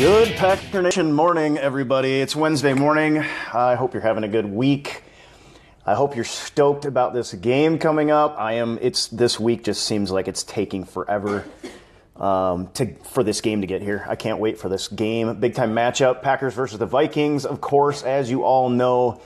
Good Packer Nation morning, everybody. It's Wednesday morning. I hope you're having a good week. I hope you're stoked about this game coming up. This week just seems like it's taking forever for this game to get here. I can't wait for this game. Big time matchup, Packers versus the Vikings, of course, as you all know.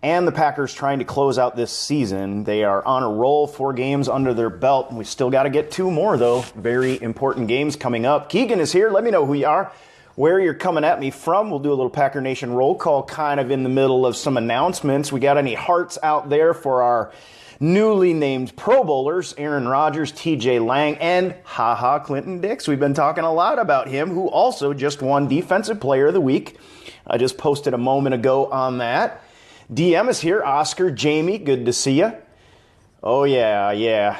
And the Packers trying to close out this season. They are on a roll, 4 games under their belt. We still got to get 2 more, though. Very important games coming up. Keegan is here. Let me know who you are, where you're coming at me from. We'll do a little Packer Nation roll call kind of in the middle of some announcements. We got any hearts out there for our newly named Pro Bowlers, Aaron Rodgers, TJ Lang, and Clinton Dix. We've been talking a lot about him, who also just won Defensive Player of the Week. I just posted a moment ago on that. DM is here. Oscar, Jamie, good to see you. Oh, yeah.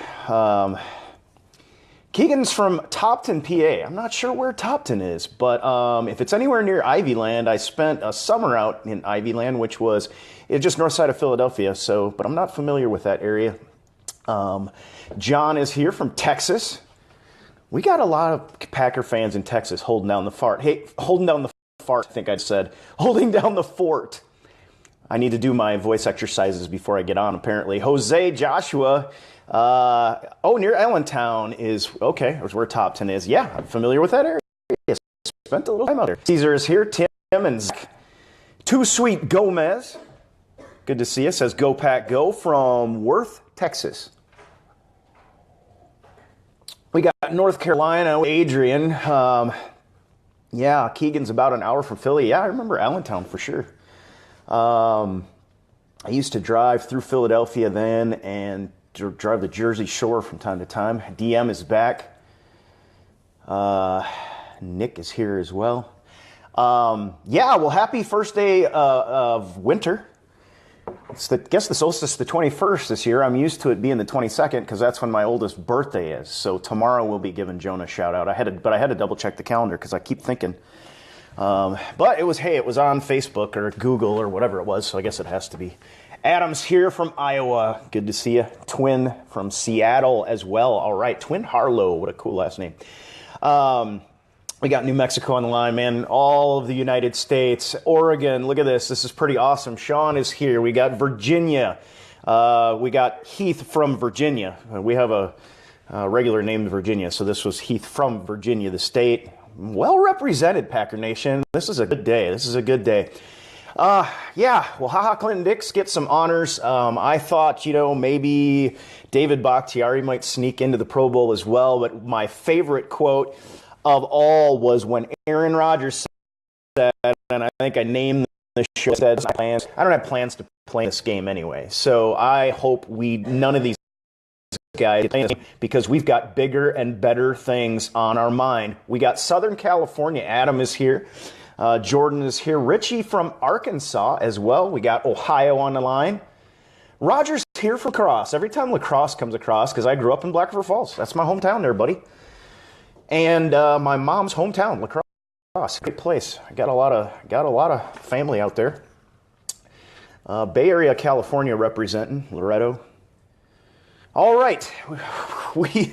Keegan's from Topton, PA. I'm not sure where Topton is, but if it's anywhere near Ivyland, I spent a summer out in Ivyland, which was just north side of Philadelphia, but I'm not familiar with that area. John is here from Texas. We got a lot of Packer fans in Texas holding down the fort. Hey, holding down the fort, I think I said. Holding down the fort. I need to do my voice exercises before I get on, apparently. Jose, Joshua, near Allentown is, okay, that's where Topton is. Yeah, I'm familiar with that area. Spent a little time out there. Caesar is here, Tim and Zach. Too Sweet Gomez, good to see you, says Go Pack Go from Worth, Texas. We got North Carolina, Adrian. Keegan's about an hour from Philly. Yeah, I remember Allentown for sure. I used to drive through Philadelphia then and drive the Jersey Shore from time to time. DM is back. Nick is here as well. Happy first day of winter. I guess the solstice is the 21st this year. I'm used to it being the 22nd because that's when my oldest birthday is. So tomorrow we'll be giving Jonah a shout out. I had to double check the calendar because I keep thinking. But it was on Facebook or Google or whatever it was, so I guess it has to be. Adam's here from Iowa. Good to see you. Twin from Seattle as well. All right, Twin Harlow. What a cool last name. We got New Mexico on the line, man. All of the United States. Oregon, look at this. This is pretty awesome. Sean is here. We got Virginia. We got Heath from Virginia. We have a regular named Virginia, so this was Heath from Virginia, the state. Well represented, Packer Nation. This is a good day. Clinton Dix gets some honors. I thought, maybe David Bakhtiari might sneak into the Pro Bowl as well, but my favorite quote of all was when Aaron Rodgers said, and I think I named the show, said, I don't have plans to play this game anyway, so I hope none of these guys, because we've got bigger and better things on our mind. We got Southern California. Adam is here. Jordan is here. Richie from Arkansas as well. We got Ohio on the line. Roger's here from La Crosse. Every time La Crosse comes across, because I grew up in Black River Falls. That's my hometown there, buddy. And my mom's hometown, La Crosse. Great place. I got a lot of family out there. Bay Area, California representing, Loretto. All right, the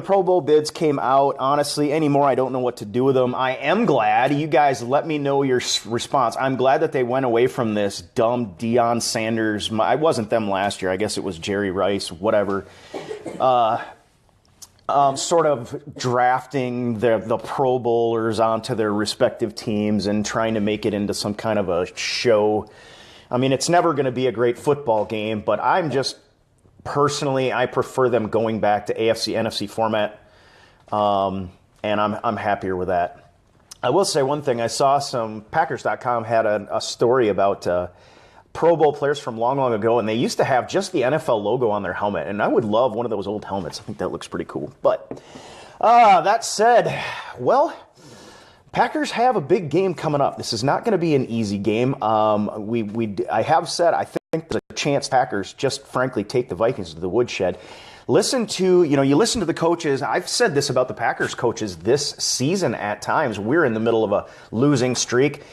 Pro Bowl bids came out. Honestly, anymore, I don't know what to do with them. I am glad. You guys let me know your response. I'm glad that they went away from this dumb Deion Sanders. I wasn't them last year. I guess it was Jerry Rice, whatever. Sort of drafting the Pro Bowlers onto their respective teams and trying to make it into some kind of a show. I mean, it's never going to be a great football game, but I prefer them going back to AFC, NFC format, and I'm happier with that. I will say one thing. I saw Packers.com had a story about Pro Bowl players from long, long ago, and they used to have just the NFL logo on their helmet, and I would love one of those old helmets. I think that looks pretty cool. But that said, Packers have a big game coming up. This is not going to be an easy game. I have said I think there's a chance Packers just frankly take the Vikings to the woodshed. You listen to the coaches. I've said this about the Packers coaches this season at times. We're in the middle of a losing streak.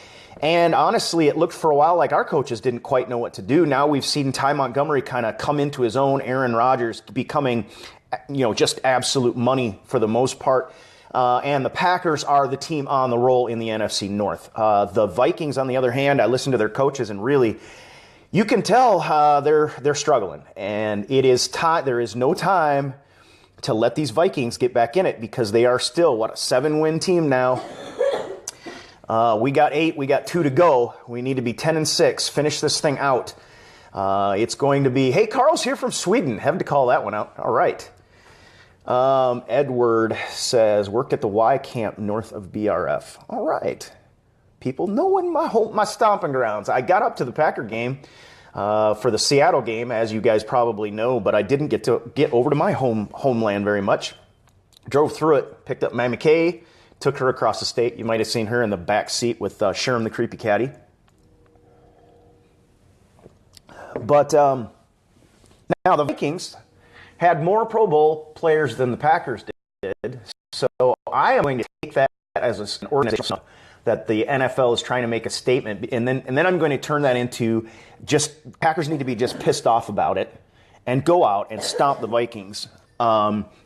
And honestly, it looked for a while like our coaches didn't quite know what to do. Now we've seen Ty Montgomery kind of come into his own. Aaron Rodgers becoming, just absolute money for the most part. And the Packers are the team on the roll in the NFC North. The Vikings, on the other hand, I listened to their coaches, and really, you can tell they're struggling. And it is there is no time to let these Vikings get back in it, because they are still, a 7-win team now. We got 8. We got 2 to go. We need to be 10-6. Finish this thing out. It's going to be, hey, Carl's here from Sweden. Having to call that one out. All right. Edward says, worked at the Y camp north of BRF. All right. People knowing my stomping grounds. I got up to the Packer game for the Seattle game, as you guys probably know, but I didn't get over to my homeland very much. Drove through it, picked up Mammy Kay, took her across the state. You might have seen her in the back seat with Sherm the creepy caddy. But now the Vikings had more Pro Bowl players than the Packers did. So I am going to take that as an organization that the NFL is trying to make a statement. And then I'm going to turn that into just Packers need to be just pissed off about it and go out and stomp the Vikings.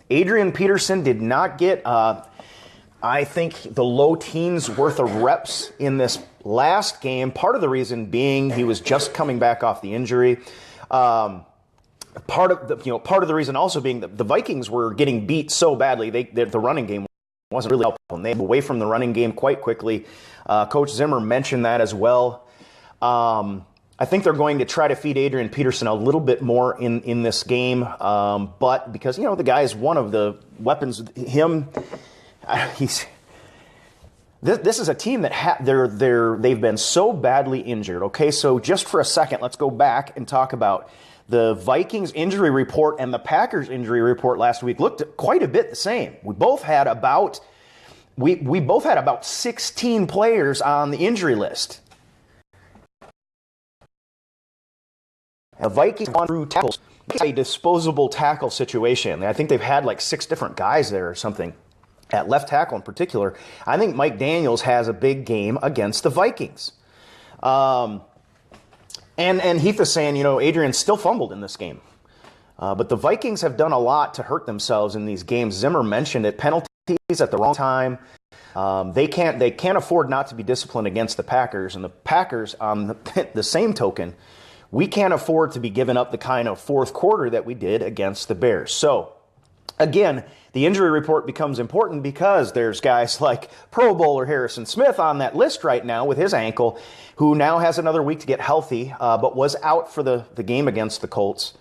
Adrian Peterson did not get, I think, the low teens worth of reps in this last game. Part of the reason being he was just coming back off the injury. Part of the reason also being that the Vikings were getting beat so badly, the running game wasn't really helping. They moved away from the running game quite quickly. Coach Zimmer mentioned that as well. I think they're going to try to feed Adrian Peterson a little bit more in this game, but because the guy is one of the weapons. This is a team that they've been so badly injured. Okay, so just for a second, let's go back and talk about the Vikings injury report and the Packers injury report last week. Looked quite a bit the same. We both had about 16 players on the injury list. The Vikings gone through tackles. It's a disposable tackle situation. I think they've had like 6 different guys there or something. At left tackle in particular, I think Mike Daniels has a big game against the Vikings. And Heath is saying, Adrian still fumbled in this game. But the Vikings have done a lot to hurt themselves in these games. Zimmer mentioned it, penalties at the wrong time. They can't afford not to be disciplined against the Packers. And the Packers, on the same token, we can't afford to be giving up the kind of fourth quarter that we did against the Bears. So, again, the injury report becomes important because there's guys like Pro Bowler Harrison Smith on that list right now with his ankle, who now has another week to get healthy, but was out for the game against the Colts.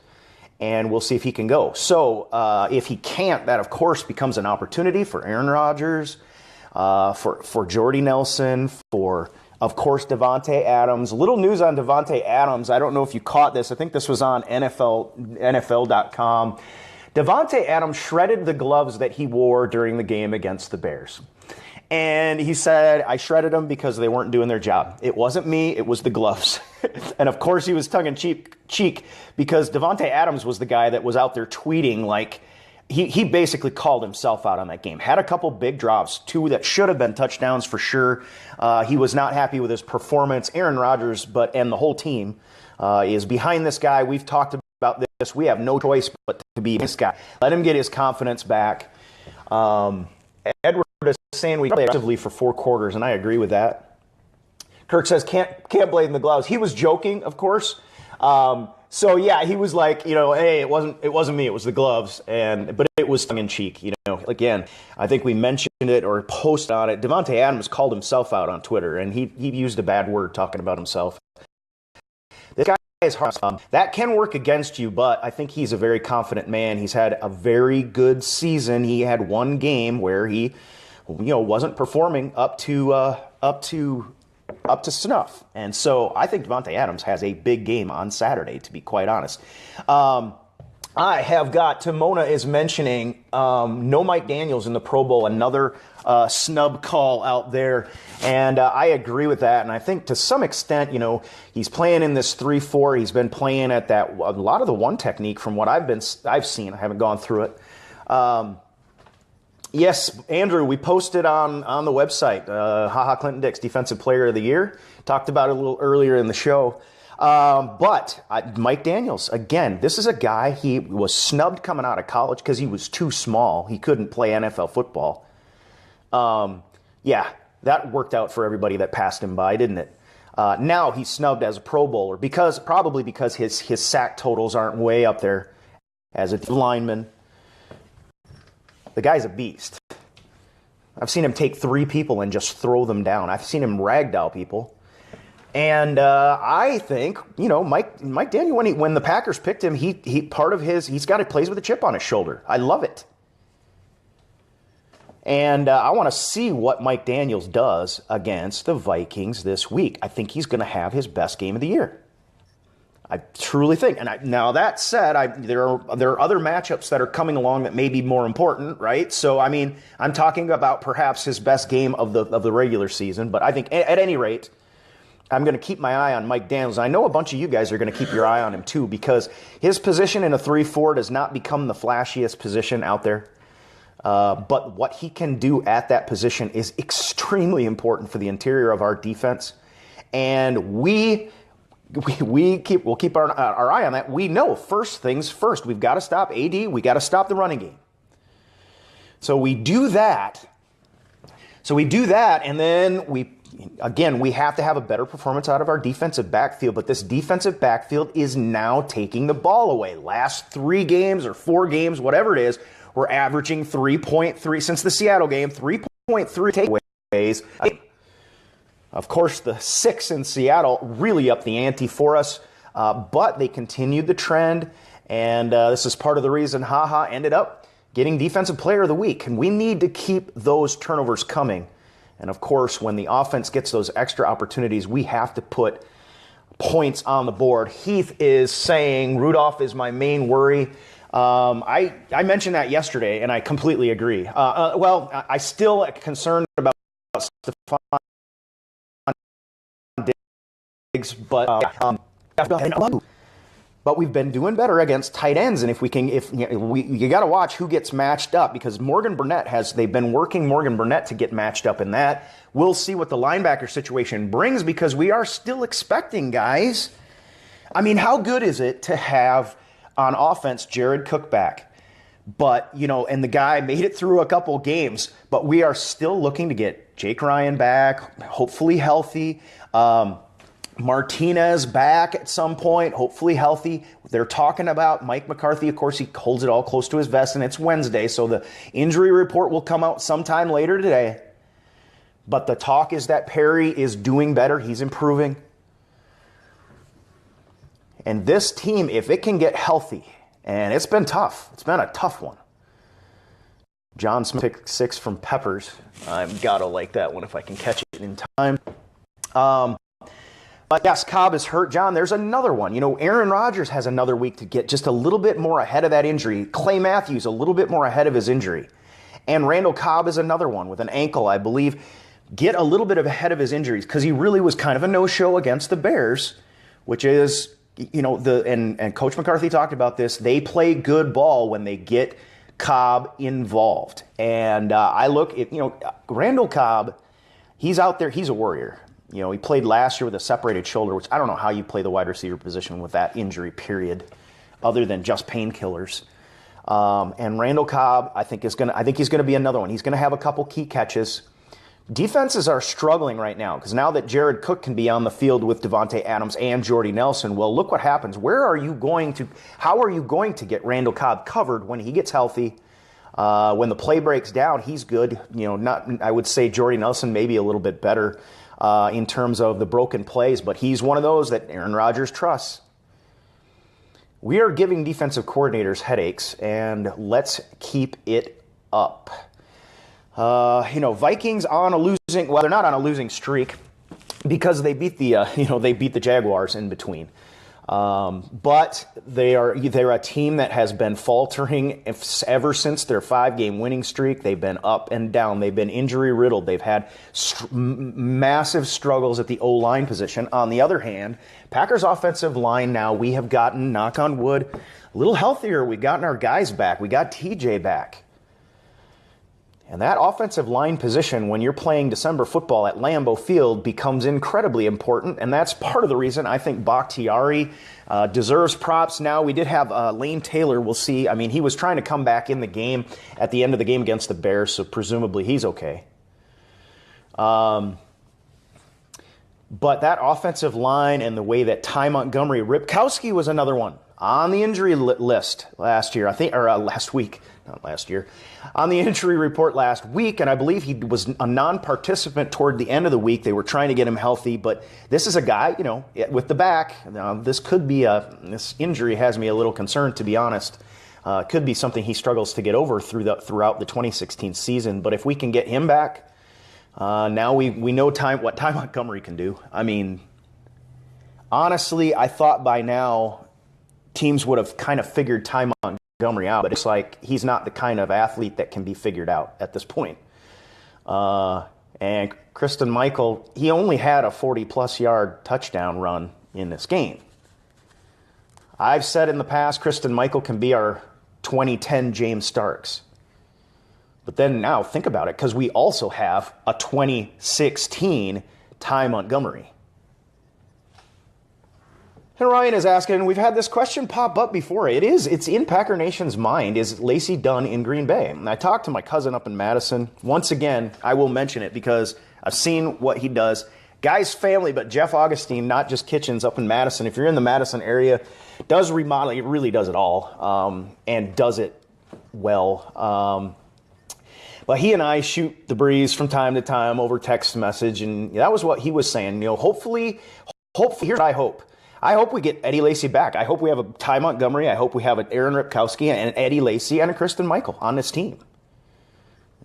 And we'll see if he can go. So if he can't, that, of course, becomes an opportunity for Aaron Rodgers, for Jordy Nelson, for, of course, Davante Adams. Little news on Davante Adams. I don't know if you caught this. I think this was on NFL.com. Davante Adams shredded the gloves that he wore during the game against the Bears. And he said, I shredded them because they weren't doing their job. It wasn't me, it was the gloves. And of course he was tongue-in-cheek because Davante Adams was the guy that was out there tweeting like, he basically called himself out on that game. Had a couple big drops, 2 that should have been touchdowns for sure. He was not happy with his performance. Aaron Rodgers and the whole team is behind this guy. We've talked about this. We have no choice but to be this guy. Let him get his confidence back. Edward is saying we play aggressively for 4 quarters, and I agree with that. Kirk says can't blame the gloves. He was joking, of course. So yeah, he was like, hey, it wasn't me, it was the gloves, but it was tongue in cheek. Again, I think we mentioned it or posted on it. Davante Adams called himself out on Twitter, and he used a bad word talking about himself. This guy is hard. That can work against you, but I think he's a very confident man. He's had a very good season. He had one game where he, wasn't performing up to snuff. And so I think Davante Adams has a big game on Saturday, to be quite honest. I have got, Timona is mentioning, no Mike Daniels in the Pro Bowl, another snub call out there. And I agree with that. And I think to some extent, he's playing in this 3-4. He's been playing at a lot of the one technique from what I've seen. I haven't gone through it. Yes, Andrew, we posted on the website, Clinton Dix, Defensive Player of the Year. Talked about it a little earlier in the show. But Mike Daniels, again, this is a guy, he was snubbed coming out of college because he was too small. He couldn't play NFL football. Yeah, that worked out for everybody that passed him by, didn't it? Now he's snubbed as a Pro Bowler probably because his sack totals aren't way up there as a lineman. The guy's a beast. I've seen him take 3 people and just throw them down. I've seen him ragdoll people. And I think, Mike Daniel, when the Packers picked him, he's got to plays with a chip on his shoulder. I love it. And I want to see what Mike Daniels does against the Vikings this week. I think he's going to have his best game of the year. I truly think. And now that said, there are other matchups that are coming along that may be more important, right? So, I'm talking about perhaps his best game of the regular season. But I think at any rate, I'm going to keep my eye on Mike Daniels. I know a bunch of you guys are going to keep your eye on him too, because his position in a 3-4 does not become the flashiest position out there. But what he can do at that position is extremely important for the interior of our defense. And we'll keep our eye on that. We know first things first. We've got to stop AD. We got to stop the running game. So we do that. And then we have to have a better performance out of our defensive backfield. But this defensive backfield is now taking the ball away. Last 3 games or 4 games, whatever it is, we're averaging 3.3 since the Seattle game, 3.3 takeaways. Of course, the 6 in Seattle really upped the ante for us, but they continued the trend, and this is part of the reason ended up getting Defensive Player of the Week. And we need to keep those turnovers coming. And of course, when the offense gets those extra opportunities, we have to put points on the board. Heath is saying Rudolph is my main worry. I mentioned that yesterday, and I completely agree. I still am concerned about Stephon Diggs, but we've been doing better against tight ends, and you got to watch who gets matched up, because they've been working Morgan Burnett to get matched up in that. We'll see what the linebacker situation brings, because we are still expecting guys. How good is it to have on offense Jared Cook back? But, and the guy made it through a couple games, but we are still looking to get Jake Ryan back, hopefully healthy. Martinez back at some point, hopefully healthy. They're talking about Mike McCarthy. Of course, he holds it all close to his vest, and it's Wednesday, so the injury report will come out sometime later today. But the talk is that Perry is doing better. He's improving. And this team, if it can get healthy, and it's been tough. It's been a tough one. John Smith picked 6 from Peppers. I've got to like that one if I can catch it in time. But yes, Cobb is hurt. John, there's another one. Aaron Rodgers has another week to get just a little bit more ahead of that injury. Clay Matthews a little bit more ahead of his injury. And Randall Cobb is another one with an ankle, I believe. Get a little bit ahead of his injuries, because he really was kind of a no-show against the Bears, which is, and Coach McCarthy talked about this. They play good ball when they get Cobb involved. And I look at, Randall Cobb, he's out there. He's a warrior. He played last year with a separated shoulder, which I don't know how you play the wide receiver position with that injury, period, other than just painkillers. And Randall Cobb, I think he's going to be another one. He's going to have a couple key catches. Defenses are struggling right now, because now that Jared Cook can be on the field with Devontae Adams and Jordy Nelson, well, look what happens. How are you going to get Randall Cobb covered when he gets healthy? When the play breaks down, he's good. I would say Jordy Nelson maybe a little bit better in terms of the broken plays, but he's one of those that Aaron Rodgers trusts. We are giving defensive coordinators headaches, and let's keep it up. Vikings on a losing, well, they're not on a losing streak because they beat the Jaguars in between. But they're a team that has been faltering ever since their 5-game winning streak. They've been up and down. They've been injury riddled. They've had massive struggles at the O-line position. On the other hand, Packers offensive line now, we have gotten, knock on wood, a little healthier. We've gotten our guys back. We got TJ back. And that offensive line position, when you're playing December football at Lambeau Field, becomes incredibly important. And that's part of the reason I think Bakhtiari deserves props. Now, we did have Lane Taylor. We'll see. He was trying to come back in the game at the end of the game against the Bears, so presumably he's okay. But that offensive line and the way that Ty Montgomery, Ripkowski was another one on the injury list last year, I think, or last week, not last year, on the injury report last week. And I believe he was a non-participant toward the end of the week. They were trying to get him healthy, but this is a guy, you know, with the back. This could be this injury has me a little concerned, to be honest. Could be something he struggles to get over throughout the 2016 season. But if we can get him back, now we know what Ty Montgomery can do. I mean, honestly, I thought by now teams would have kind of figured Ty Montgomery out, but it's like he's not the kind of athlete that can be figured out at this point. And Christine Michael, he only had a 40-plus yard touchdown run in this game. I've said in the past, Christine Michael can be our 2010 James Starks. But then now think about it, because we also have a 2016 Ty Montgomery. And Ryan is asking, we've had this question pop up before. It's in Packer Nation's mind. Is Lacy done in Green Bay? And I talked to my cousin up in Madison. Once again, I will mention it because I've seen what he does. Guy's family, but Jeff Augustine, not just kitchens, up in Madison. If you're in the Madison area, does remodeling. He really does it all, and does it well. But he and I shoot the breeze from time to time over text message, and that was what he was saying. You know, hopefully, here's what I hope. I hope we get Eddie Lacy back. I hope we have a Ty Montgomery. I hope we have an Aaron Ripkowski and Eddie Lacy and a Christine Michael on this team.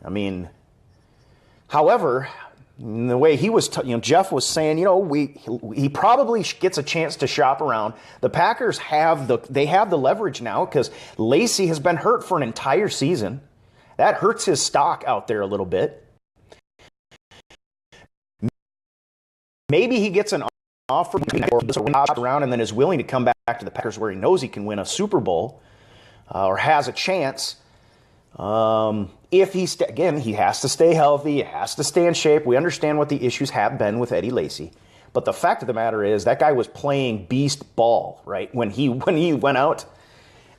I mean, however, the way he was, Jeff was saying, he probably gets a chance to shop around. The Packers have the leverage now because Lacy has been hurt for an entire season. That hurts his stock out there a little bit. Maybe he gets an offer around and then is willing to come back to the Packers where he knows he can win a Super Bowl or has a chance. If he has to stay healthy, he has to stay in shape. We understand what the issues have been with Eddie Lacy, but the fact of the matter is that guy was playing beast ball, right? When he went out,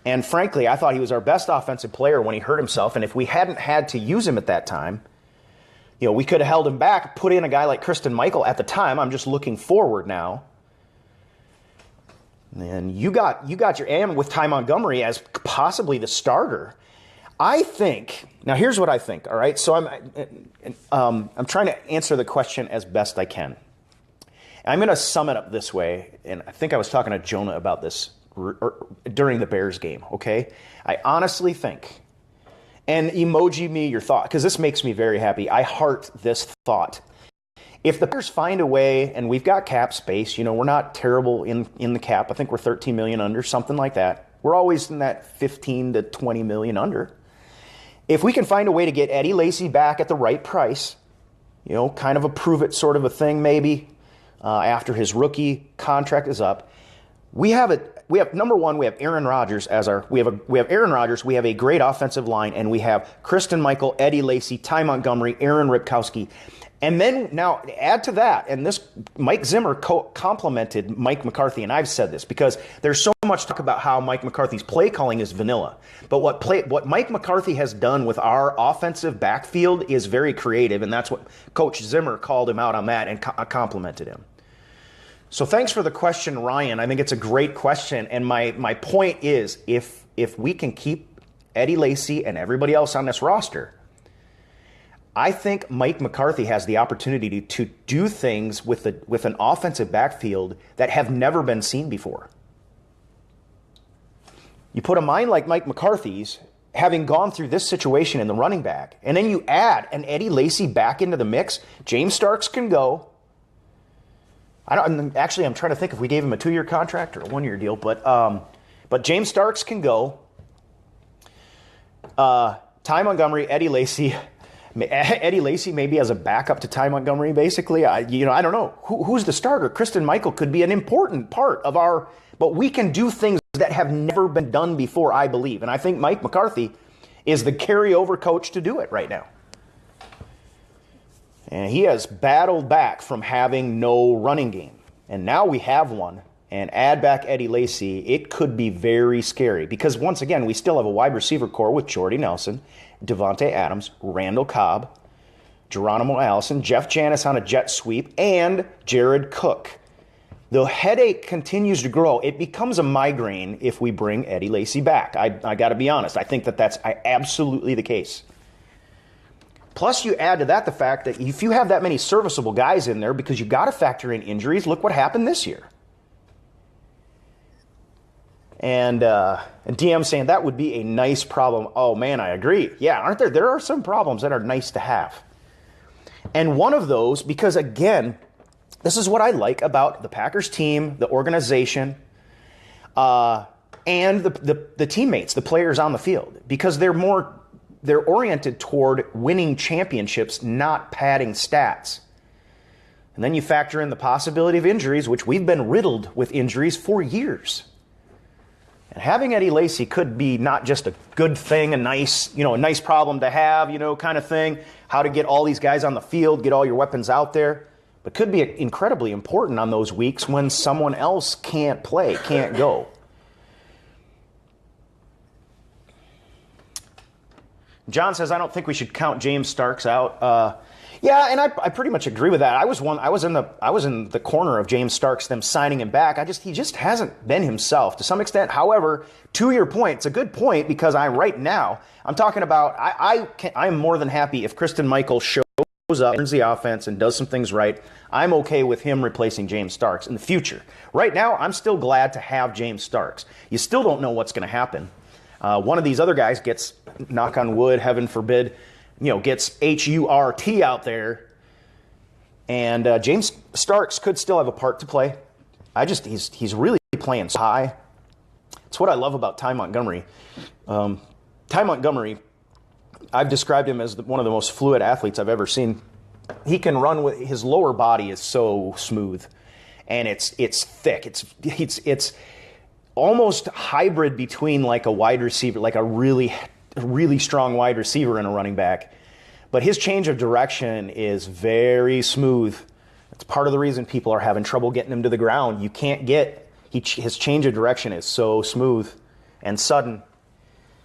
and frankly, I thought he was our best offensive player when he hurt himself. And if we hadn't had to use him at that time, we could have held him back, put in a guy like Christine Michael at the time. I'm just looking forward now. And you got your AM with Ty Montgomery as possibly the starter. I think, now here's what I think, all right? So I'm trying to answer the question as best I can. I'm going to sum it up this way, and I think I was talking to Jonah about this during the Bears game, okay? I honestly think, and emoji me your thought, because this makes me very happy. I heart this thought. If the Bears find a way, and we've got cap space, we're not terrible in the cap. I think we're $13 million under, something like that. We're always in that $15 to $20 million under. If we can find a way to get Eddie Lacy back at the right price, kind of a prove it sort of a thing maybe, after his rookie contract is up, we have number one, we have Aaron Rodgers we have Aaron Rodgers, we have a great offensive line, and we have Christine Michael, Eddie Lacy, Ty Montgomery, Aaron Ripkowski. And then now add to that, and this Mike Zimmer complimented Mike McCarthy, and I've said this because there's so much talk about how Mike McCarthy's play calling is vanilla. But what Mike McCarthy has done with our offensive backfield is very creative, and that's what Coach Zimmer called him out on that and complimented him. So thanks for the question, Ryan. I think it's a great question, and my point is if we can keep Eddie Lacy and everybody else on this roster, I think Mike McCarthy has the opportunity to do things with an offensive backfield that have never been seen before. You put a mind like Mike McCarthy's, having gone through this situation in the running back, and then you add an Eddie Lacy back into the mix, James Starks can go. I'm trying to think if we gave him a 2-year contract or a 1-year deal, but James Starks can go. Ty Montgomery, Eddie Lacy. Eddie Lacy maybe as a backup to Ty Montgomery, basically. I don't know. Who's the starter? Christine Michael could be an important part of but we can do things that have never been done before, I believe. And I think Mike McCarthy is the carryover coach to do it right now. And he has battled back from having no running game. And now we have one. And add back Eddie Lacy, it could be very scary. Because once again, we still have a wide receiver core with Jordy Nelson, Devontae Adams, Randall Cobb, Geronimo Allison, Jeff Janis on a jet sweep, and Jared Cook. The headache continues to grow. It becomes a migraine if we bring Eddie Lacy back. I got to be honest. I think that's absolutely the case. Plus, you add to that the fact that if you have that many serviceable guys in there, because you've got to factor in injuries, look what happened this year. And DM saying that would be a nice problem. Oh, man, I agree. Yeah, aren't there? There are some problems that are nice to have. And one of those, because, again, this is what I like about the Packers team, the organization, and the teammates, the players on the field, because they're oriented toward winning championships, not padding stats. And then you factor in the possibility of injuries, which we've been riddled with injuries for years. And having Eddie Lacy could be not just a good thing, a nice problem to have, kind of thing, how to get all these guys on the field, get all your weapons out there, but could be incredibly important on those weeks when someone else can't play, can't go. John says, I don't think we should count James Starks out. Yeah, and I pretty much agree with that. I was in the corner of James Starks, them signing him back. he just hasn't been himself to some extent. However, to your point, it's a good point, because I'm talking about I'm more than happy if Christine Michael shows up, turns the offense, and does some things right. I'm okay with him replacing James Starks in the future. Right now, I'm still glad to have James Starks. You still don't know what's going to happen. One of these other guys gets, knock on wood, heaven forbid, gets HURT out there, and James Starks could still have a part to play. He's really playing high. It's what I love about Ty Montgomery. Ty Montgomery, I've described him as one of the most fluid athletes I've ever seen. He can run with his lower body is so smooth, and it's thick. It's almost hybrid between like a wide receiver, like a really strong wide receiver and a running back. But his change of direction is very smooth. It's part of the reason people are having trouble getting him to the ground. His change of direction is so smooth and sudden.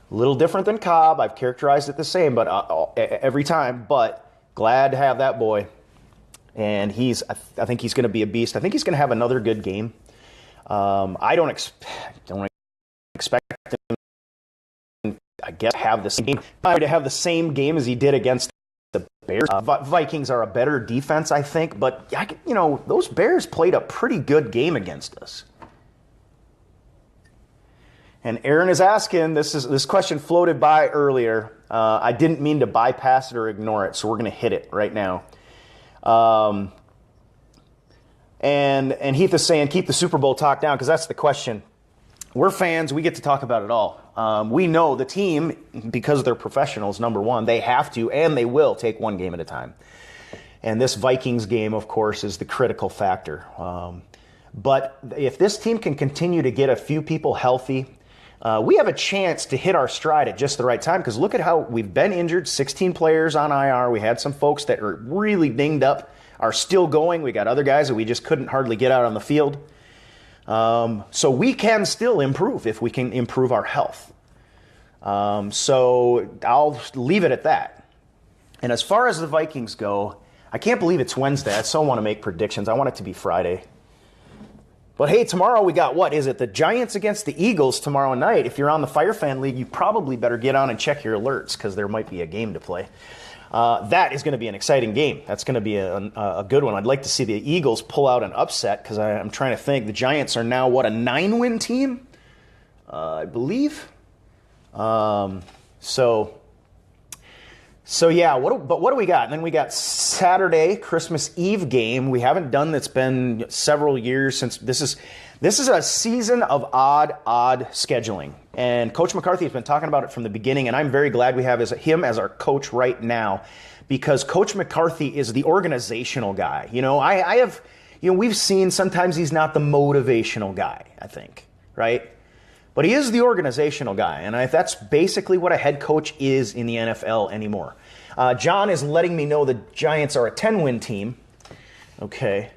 A little different than Cobb. I've characterized it the same, but every time. But glad to have that boy. And I think he's going to be a beast. I think he's going to have another good game. I don't expect him, I guess, to have the same game as he did against the Bears. Vikings are a better defense, I think, but those Bears played a pretty good game against us. And Aaron is asking, this question floated by earlier. I didn't mean to bypass it or ignore it, so we're going to hit it right now. And Heath is saying, keep the Super Bowl talk down, because that's the question. We're fans. We get to talk about it all. We know the team, because they're professionals, number one, they have to and they will take one game at a time. And this Vikings game, of course, is the critical factor. But if this team can continue to get a few people healthy, we have a chance to hit our stride at just the right time, because look at how we've been injured, 16 players on IR. We had some folks that are really dinged up, are still going. We got other guys that we just couldn't hardly get out on the field. So we can still improve if we can improve our health. So I'll leave it at that. And as far as the Vikings go, I can't believe it's Wednesday. I so want to make predictions. I want it to be Friday. But hey, tomorrow we got, what is it? The Giants against the Eagles tomorrow night. If you're on the Fire Fan League, you probably better get on and check your alerts, because there might be a game to play. That is going to be an exciting game. That's going to be a good one. I'd like to see the Eagles pull out an upset, because I'm trying to think. The Giants are now, a 9-win team? I believe. So yeah, what do we got? And then we got Saturday, Christmas Eve game. We haven't done that's been several years since. This is a season of odd scheduling. And Coach McCarthy has been talking about it from the beginning, and I'm very glad we have him as our coach right now, because Coach McCarthy is the organizational guy. We've seen sometimes he's not the motivational guy, I think, right? But he is the organizational guy, and that's basically what a head coach is in the NFL anymore. John is letting me know the Giants are a 10-win team. Okay.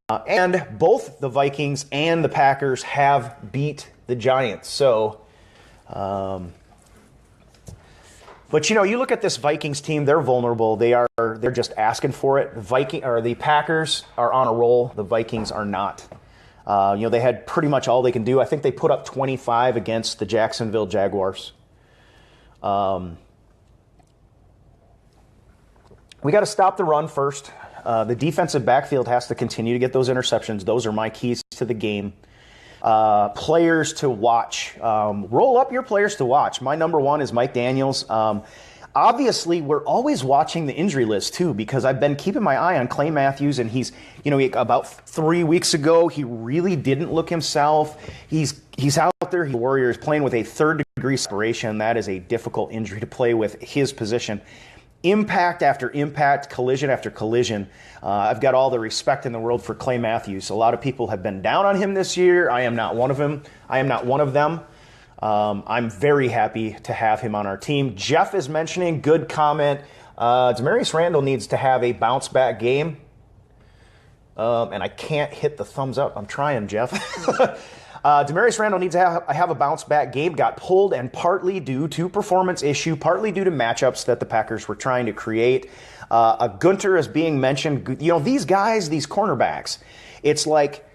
And both the Vikings and the Packers have beat the Giants. So But you look at this Vikings team; they're vulnerable. They're just asking for it. The Packers are on a roll. The Vikings are not. They had pretty much all they can do. I think they put up 25 against the Jacksonville Jaguars. We got to stop the run first. The defensive backfield has to continue to get those interceptions. Those are my keys to the game. Players to watch. Roll up your players to watch. My number one is Mike Daniels. Obviously, we're always watching the injury list, too, because I've been keeping my eye on Clay Matthews, and he's, about 3 weeks ago, he really didn't look himself. He's out there. The Warriors playing with a third-degree separation. That is a difficult injury to play with his position. Impact after impact, collision after collision. I've got all the respect in the world for Clay Matthews. A lot of people have been down on him this year. I am not one of them. I'm very happy to have him on our team. Jeff is mentioning, good comment, Demarius Randall needs to have a bounce-back game. And I can't hit the thumbs up. I'm trying, Jeff. Demarius Randall needs to have a bounce-back game. Got pulled, and partly due to performance issue, partly due to matchups that the Packers were trying to create. Gunter is being mentioned. These guys, these cornerbacks, it's like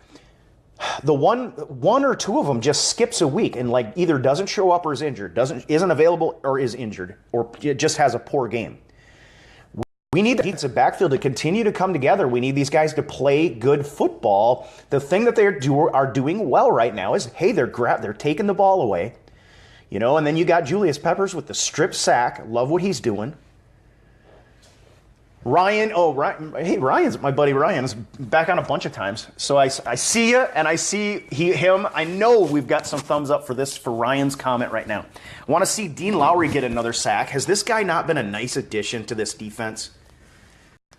the one or two of them just skips a week and either doesn't show up or is injured, isn't available or is injured, or just has a poor game. We need the defensive backfield to continue to come together. We need these guys to play good football. The thing that they are doing well right now is, hey, they're taking the ball away, and then you got Julius Peppers with the strip sack. Love what he's doing. Ryan's my buddy. Ryan's back on a bunch of times. So I see you, and I see him. I know we've got some thumbs up for Ryan's comment right now. I want to see Dean Lowry get another sack. Has this guy not been a nice addition to this defense?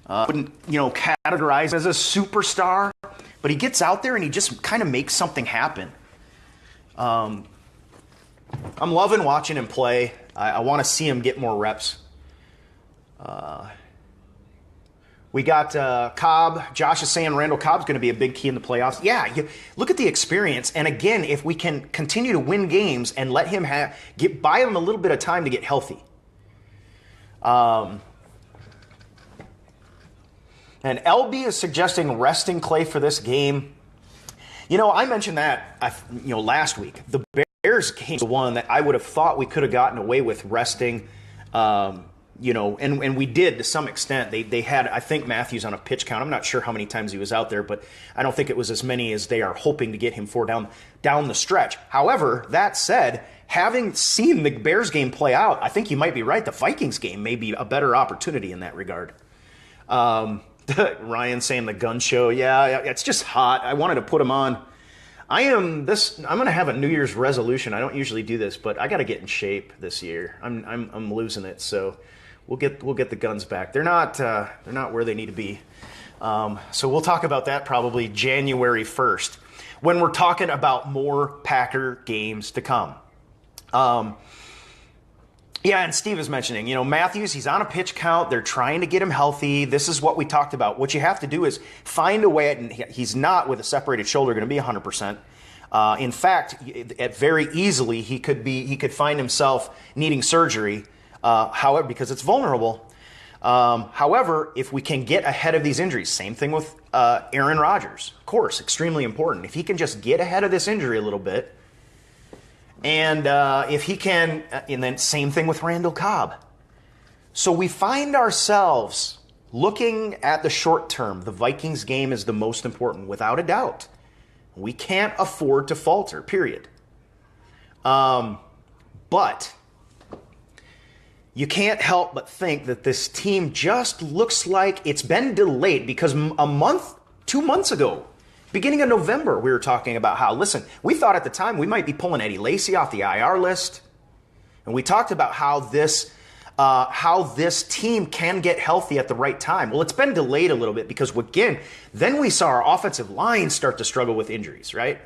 Wouldn't categorize him as a superstar, but he gets out there and he just kind of makes something happen. I'm loving watching him play. I want to see him get more reps. We got Cobb. Josh is saying Randall Cobb's going to be a big key in the playoffs. Yeah, look at the experience. And again, if we can continue to win games and let him buy him a little bit of time to get healthy. And LB is suggesting resting Clay for this game. I mentioned that last week. The Bears game was the one that I would have thought we could have gotten away with resting. And we did to some extent. They had, I think, Matthews on a pitch count. I'm not sure how many times he was out there, but I don't think it was as many as they are hoping to get him for down the stretch. However, that said, having seen the Bears game play out, I think you might be right. The Vikings game may be a better opportunity in that regard. Ryan saying the gun show. Yeah, it's just hot. I wanted to put him on. I'm going to have a New Year's resolution. I don't usually do this, but I got to get in shape this year. I'm losing it. So we'll get the guns back. They're not where they need to be. So we'll talk about that probably January 1st when we're talking about more Packer games to come. Yeah, and Steve is mentioning, Matthews, he's on a pitch count. They're trying to get him healthy. This is what we talked about. What you have to do is find a way, and he's not with a separated shoulder going to be 100%. In fact, very easily he could find himself needing surgery, however, because it's vulnerable. However, if we can get ahead of these injuries, same thing with Aaron Rodgers, of course, extremely important. If he can just get ahead of this injury a little bit, and if he can, and then same thing with Randall Cobb. So we find ourselves looking at the short term. The Vikings game is the most important, without a doubt. We can't afford to falter, period. But you can't help but think that this team just looks like it's been delayed, because 2 months ago, beginning of November, we were talking about how, listen, we thought at the time we might be pulling Eddie Lacy off the IR list. And we talked about how this team can get healthy at the right time. Well, it's been delayed a little bit because, again, then we saw our offensive line start to struggle with injuries, right?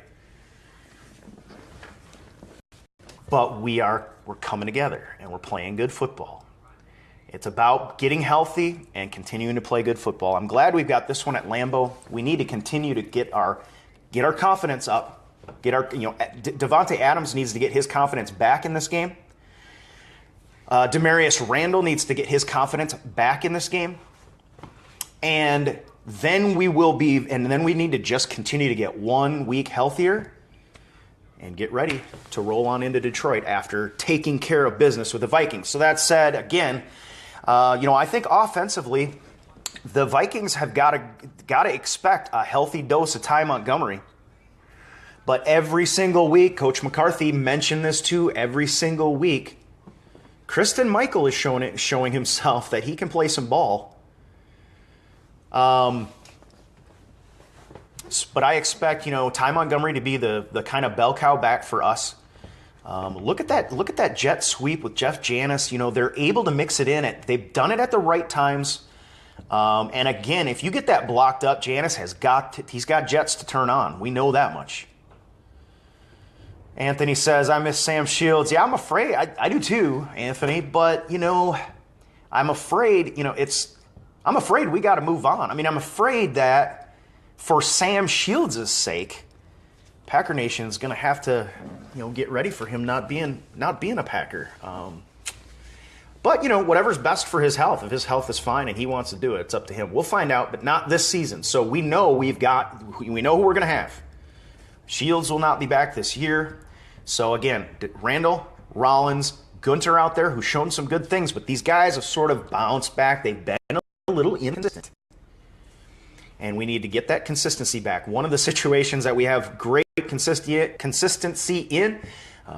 But we're coming together and we're playing good football. It's about getting healthy and continuing to play good football. I'm glad we've got this one at Lambeau. We need to continue to get our confidence up. Devontae Adams needs to get his confidence back in this game. Demarius Randall needs to get his confidence back in this game. And then we need to just continue to get 1 week healthier and get ready to roll on into Detroit after taking care of business with the Vikings. So that said, again, I think offensively, the Vikings have got to expect a healthy dose of Ty Montgomery. But every single week, Coach McCarthy mentioned this too, every single week, Christine Michael is showing himself that he can play some ball. But I expect, Ty Montgomery to be the kind of bell cow back for us. Look at that jet sweep with Jeff Janis. They're able to mix it in. They've done it at the right times. And again, if you get that blocked up, Janis he's got jets to turn on. We know that much. Anthony says, I miss Sam Shields. Yeah, I'm afraid. I do too, Anthony. But, I'm afraid, I'm afraid we got to move on. I mean, I'm afraid that for Sam Shields' sake, Packer Nation is going to have to, get ready for him not being a Packer. But, whatever's best for his health. If his health is fine and he wants to do it, it's up to him. We'll find out, but not this season. So we know we know who we're going to have. Shields will not be back this year. So again, Randall, Rollins, Gunter out there who's shown some good things, but these guys have sort of bounced back. They've been a little inconsistent. And we need to get that consistency back. One of the situations that we have great consistency in,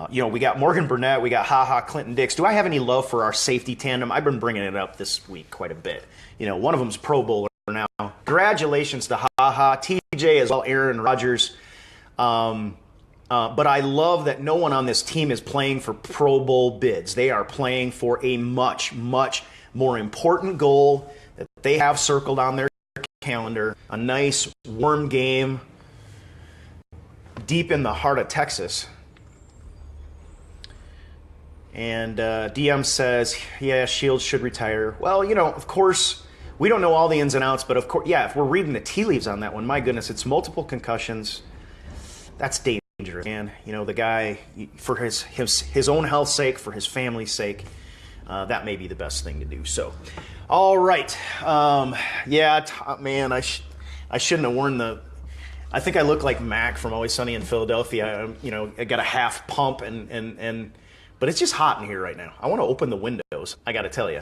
we got Morgan Burnett, we got Clinton Dix. Do I have any love for our safety tandem? I've been bringing it up this week quite a bit. One of them's Pro Bowler now. Congratulations to TJ as well, Aaron Rodgers. But I love that no one on this team is playing for Pro Bowl bids. They are playing for a much, much more important goal that they have circled on their calendar. A nice, warm game deep in the heart of Texas. And DM says, yeah, Shields should retire. Well, of course, we don't know all the ins and outs, but of course, yeah, if we're reading the tea leaves on that one, my goodness, it's multiple concussions. That's dangerous. And the guy, for his own health's sake, for his family's sake, that may be the best thing to do. So, all right, man, I shouldn't have worn the. I think I look like Mac from Always Sunny in Philadelphia. I got a half pump but it's just hot in here right now. I want to open the windows. I got to tell you.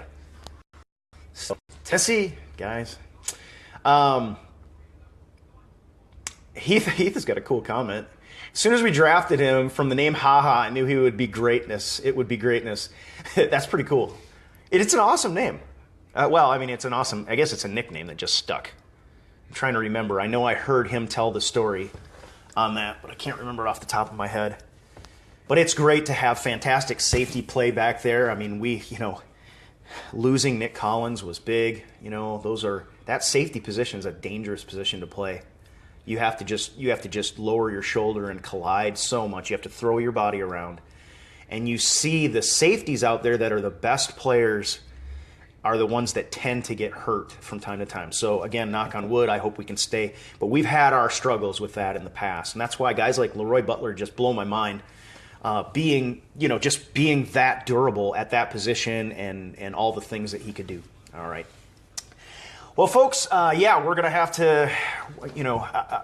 So, Tennessee guys. Heath has got a cool comment. As soon as we drafted him from the name I knew he would be greatness. It would be greatness. That's pretty cool. It's an awesome name. It's an awesome, I guess it's a nickname that just stuck. I'm trying to remember. I know I heard him tell the story on that, but I can't remember it off the top of my head. But it's great to have fantastic safety play back there. I mean, losing Nick Collins was big. That safety position is a dangerous position to play. You have to just lower your shoulder and collide so much. You have to throw your body around. And you see the safeties out there that are the best players are the ones that tend to get hurt from time to time. So again, knock on wood, I hope we can stay. But we've had our struggles with that in the past. And that's why guys like Leroy Butler just blow my mind. Being that durable at that position and all the things that he could do. All right. Well, folks, we're going to have to,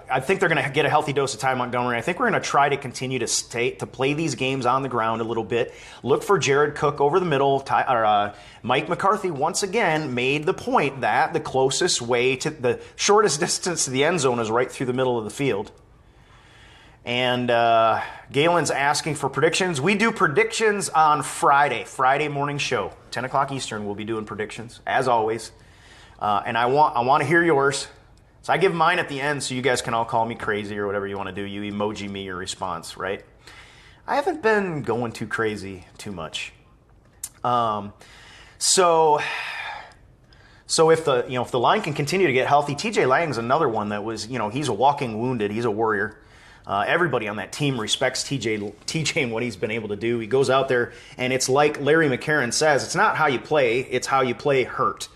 I think they're going to get a healthy dose of Ty Montgomery. I think we're going to try to continue to play these games on the ground a little bit. Look for Jared Cook over the middle. Mike McCarthy once again made the point that the closest way to the shortest distance to the end zone is right through the middle of the field. And Galen's asking for predictions. We do predictions on Friday morning show, 10 o'clock Eastern. We'll be doing predictions, as always. And I want to hear yours. So I give mine at the end so you guys can all call me crazy or whatever you want to do. You emoji me your response, right? I haven't been going too crazy too much. So if the line can continue to get healthy, TJ Lang's another one that was, he's a walking wounded. He's a warrior. Everybody on that team respects TJ and what he's been able to do. He goes out there, and it's like Larry McCarron says, it's not how you play, it's how you play hurt.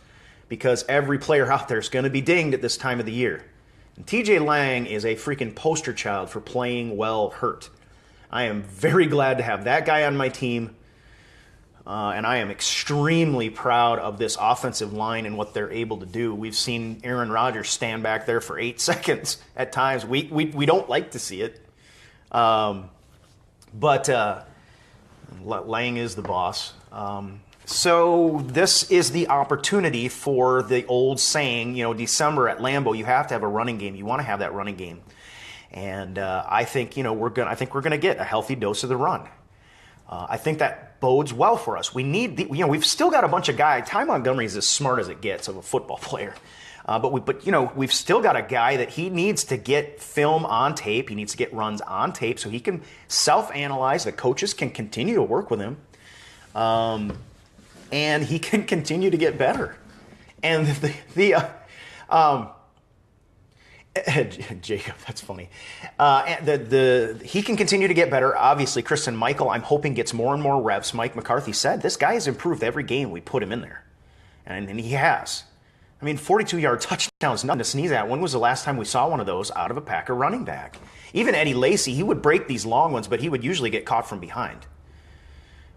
Because every player out there is going to be dinged at this time of the year. And TJ Lang is a freaking poster child for playing well hurt. I am very glad to have that guy on my team. And I am extremely proud of this offensive line and what they're able to do. We've seen Aaron Rodgers stand back there for 8 seconds at times. We don't like to see it. But Lang is the boss. So this is the opportunity for the old saying, December at Lambeau, you have to have a running game. You want to have that running game. And I think, we're gonna get a healthy dose of the run. I think that bodes well for us. We need we've still got a bunch of guys. Ty Montgomery is as smart as it gets of a football player. But we've still got a guy that he needs to get film on tape. He needs to get runs on tape so he can self-analyze. The coaches can continue to work with him. And he can continue to get better. And Jacob, that's funny. He can continue to get better. Obviously, Christine Michael, I'm hoping, gets more and more reps. Mike McCarthy said this guy has improved every game we put him in there. And he has. 42-yard touchdowns, nothing to sneeze at. When was the last time we saw one of those out of a Packer running back? Even Eddie Lacy, he would break these long ones, but he would usually get caught from behind.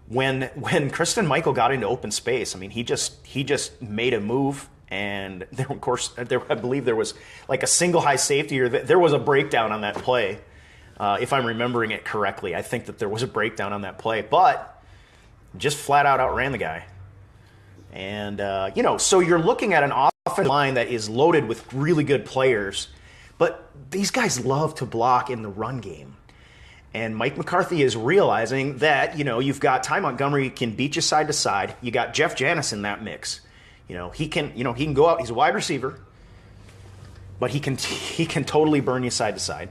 When Christine Michael got into open space, he just made a move, and there, of course, I believe there was like a single high safety, or there was a breakdown on that play, if I'm remembering it correctly. I think that there was a breakdown on that play, but just flat out outran the guy. And so you're looking at an offensive line that is loaded with really good players, but these guys love to block in the run game. And Mike McCarthy is realizing that, you've got Ty Montgomery can beat you side to side. You got Jeff Janis in that mix. He can go out. He's a wide receiver, but he can totally burn you side to side.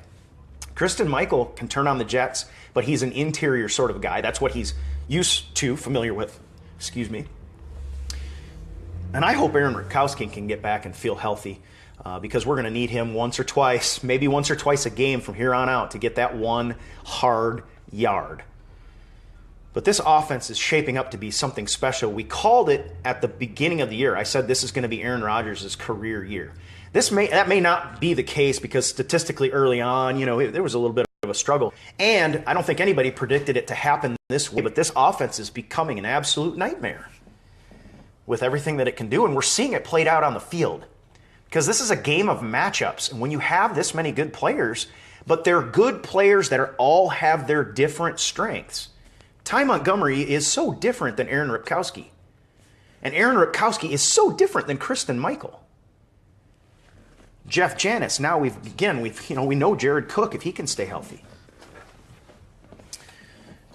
Christine Michael can turn on the jets, but he's an interior sort of guy. That's what he's familiar with. Excuse me. And I hope Aaron Ripkowski can get back and feel healthy. Because we're going to need him maybe once or twice a game from here on out to get that one hard yard. But this offense is shaping up to be something special. We called it at the beginning of the year. I said this is going to be Aaron Rodgers' career year. That may not be the case because statistically early on, there was a little bit of a struggle. And I don't think anybody predicted it to happen this way. But this offense is becoming an absolute nightmare with everything that it can do. And we're seeing it played out on the field. Because this is a game of matchups. And when you have this many good players, but they're good players that all have their different strengths. Ty Montgomery is so different than Aaron Ripkowski. And Aaron Ripkowski is so different than Christine Michael. Jeff Janis, now we know Jared Cook if he can stay healthy.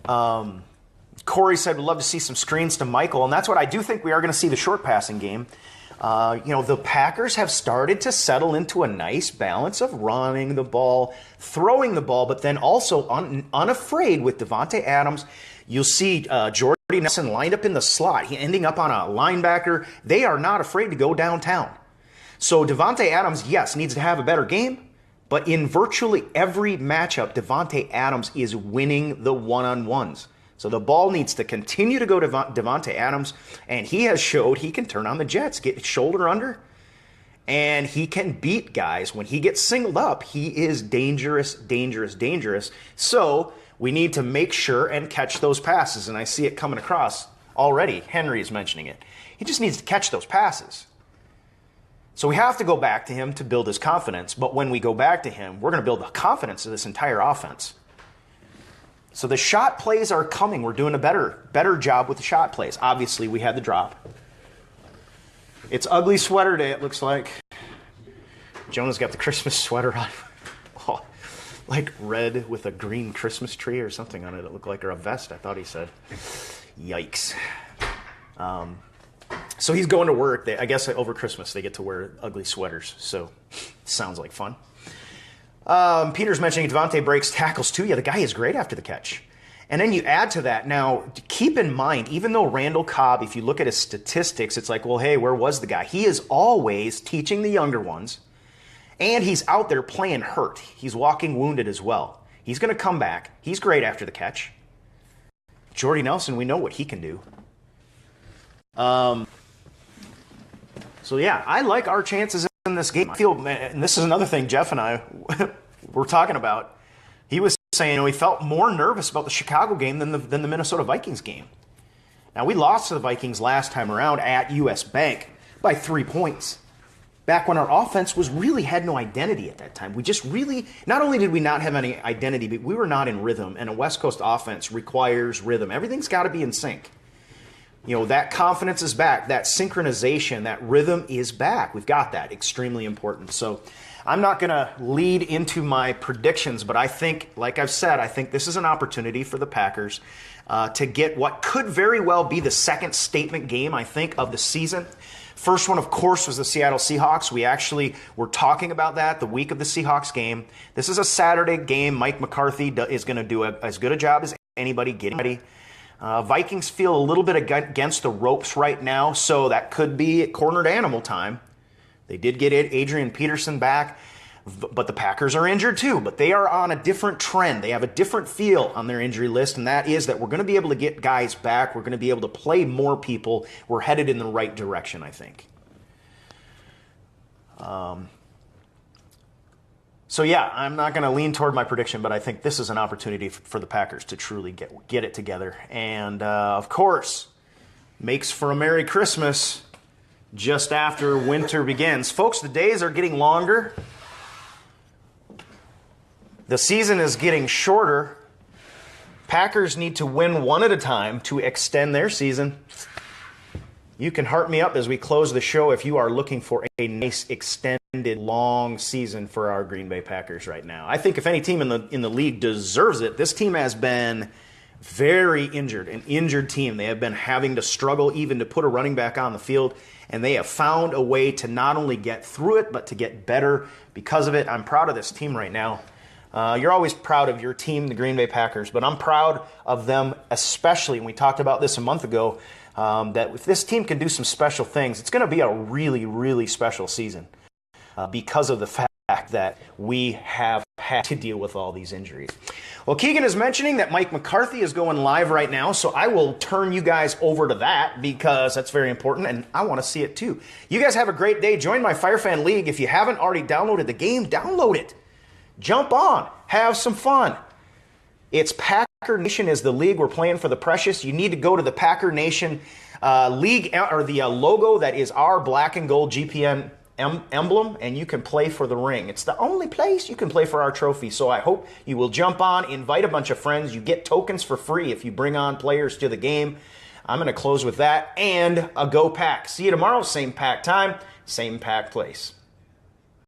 Corey said we'd love to see some screens to Michael, and that's what I do think we are going to see the short passing game. The Packers have started to settle into a nice balance of running the ball, throwing the ball, but then also unafraid with Davante Adams. You'll see Jordy Nelson lined up in the slot, ending up on a linebacker. They are not afraid to go downtown. So Davante Adams, yes, needs to have a better game, but in virtually every matchup, Davante Adams is winning the one-on-ones. So the ball needs to continue to go to Davante Adams, and he has showed he can turn on the jets, get shoulder under, and he can beat guys. When he gets singled up, he is dangerous, dangerous, dangerous. So we need to make sure and catch those passes, and I see it coming across already. Henry is mentioning it. He just needs to catch those passes. So we have to go back to him to build his confidence, but when we go back to him, we're going to build the confidence of this entire offense. So the shot plays are coming. We're doing a better job with the shot plays. Obviously, we had the drop. It's ugly sweater day, it looks like. Jonah's got the Christmas sweater on. Oh, like red with a green Christmas tree or something on it. It looked like, or a vest, I thought he said. Yikes. So he's going to work. I guess over Christmas they get to wear ugly sweaters. So sounds like fun. Peter's mentioning Davante breaks tackles too. Yeah, the guy is great after the catch. And then you add to that. Now, keep in mind, even though Randall Cobb, if you look at his statistics, it's like, well, hey, where was the guy? He is always teaching the younger ones, and he's out there playing hurt. He's walking wounded as well. He's going to come back. He's great after the catch. Jordy Nelson, we know what he can do. So, yeah, I like our chances in this game. I feel, and this is another thing Jeff and I were talking about. He was saying he felt more nervous about the Chicago game than the Minnesota Vikings game. Now, we lost to the Vikings last time around at US Bank by 3 points. Back when our offense really had no identity at that time. We just really, not only did we not have any identity, but we were not in rhythm. And a West Coast offense requires rhythm. Everything's got to be in sync. You know, that confidence is back. That synchronization, that rhythm is back. We've got that. Extremely important. So I'm not going to lead into my predictions, but I think, like I've said, I think this is an opportunity for the Packers to get what could very well be the second statement game, I think, of the season. First one, of course, was the Seattle Seahawks. We actually were talking about that the week of the Seahawks game. This is a Saturday game. Mike McCarthy is going to do as good a job as anybody getting ready. Vikings feel a little bit against the ropes right now, so that could be cornered animal time. They did get Adrian Peterson back, but the Packers are injured too. But they are on a different trend. They have a different feel on their injury list, and that is that we're going to be able to get guys back. We're going to be able to play more people. We're headed in the right direction, I think. So yeah, I'm not going to lean toward my prediction, but I think this is an opportunity for the Packers to truly get it together. And of course, makes for a Merry Christmas just after winter begins. Folks, the days are getting longer. The season is getting shorter. Packers need to win one at a time to extend their season. You can heart me up as we close the show if you are looking for a nice extended long season for our Green Bay Packers right now. I think if any team in the league deserves it, this team has been very injured, an injured team. They have been having to struggle even to put a running back on the field, and they have found a way to not only get through it, but to get better because of it. I'm proud of this team right now. You're always proud of your team, the Green Bay Packers, but I'm proud of them especially, and we talked about this a month ago, that if this team can do some special things, it's going to be a really, really special season because of the fact that we have had to deal with all these injuries. Well, Keegan is mentioning that Mike McCarthy is going live right now, so I will turn you guys over to that because that's very important, and I want to see it too. You guys have a great day. Join my FireFan League. If you haven't already downloaded the game, download it. Jump on. Have some fun. It's Packer Nation is the league. We're playing for the Precious. You need to go to the Packer Nation league, or the logo that is our black and gold GPN emblem, and you can play for the ring. It's the only place you can play for our trophy. So I hope you will jump on, invite a bunch of friends. You get tokens for free if you bring on players to the game. I'm going to close with that and a Go Pack. See you tomorrow, same pack time, same pack place.